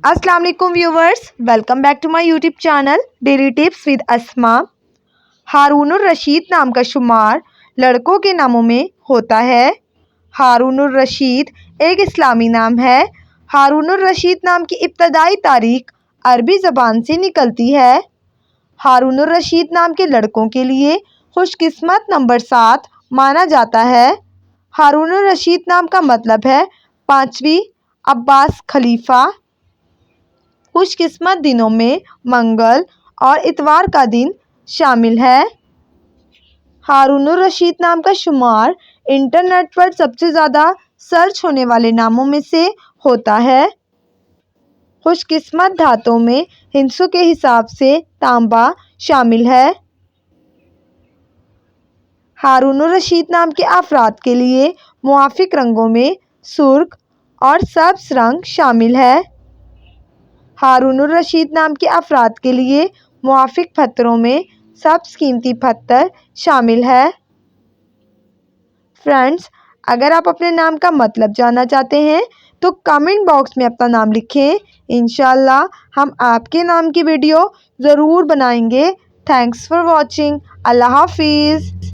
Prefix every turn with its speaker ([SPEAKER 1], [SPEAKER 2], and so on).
[SPEAKER 1] السلام علیکم viewers, welcome back to my YouTube channel daily tips with Asma. Harun al-Rashid نام کا شمار لڑکوں کے ناموں میں ہوتا ہے۔ ہارون الرشید ایک اسلامی نام ہے۔ ہارون الرشید نام کی ابتدائی تاریخ عربی زبان سے نکلتی ہے۔ ہارون الرشید نام کے لڑکوں کے لیے خوش قسمت نمبر 7 مانا جاتا ہے۔ ہارون الرشید نام کا مطلب ہے 5ویں عباس خلیفہ۔ خوش قسمت دنوں میں منگل اور اتوار کا دن شامل ہے۔ ہارون الرشید نام کا شمار انٹرنیٹ پر سب سے زیادہ سرچ ہونے والے ناموں میں سے ہوتا ہے۔ خوش قسمت دھاتوں میں ہندسوں کے حساب سے تانبا شامل ہے۔ ہارون الرشید نام کے افراد کے لیے موافق رنگوں میں سرخ اور سبز رنگ شامل ہے۔ ہارون الرشید نام کے افراد کے لیے موافق پتھروں میں سبز قیمتی پتھر شامل ہے۔ فرینڈز، اگر آپ اپنے نام کا مطلب جاننا چاہتے ہیں تو کمنٹ باکس میں اپنا نام لکھیں۔ انشاءاللہ ہم آپ کے نام کی ویڈیو ضرور بنائیں گے۔ Thanks for watching. اللہ حافظ۔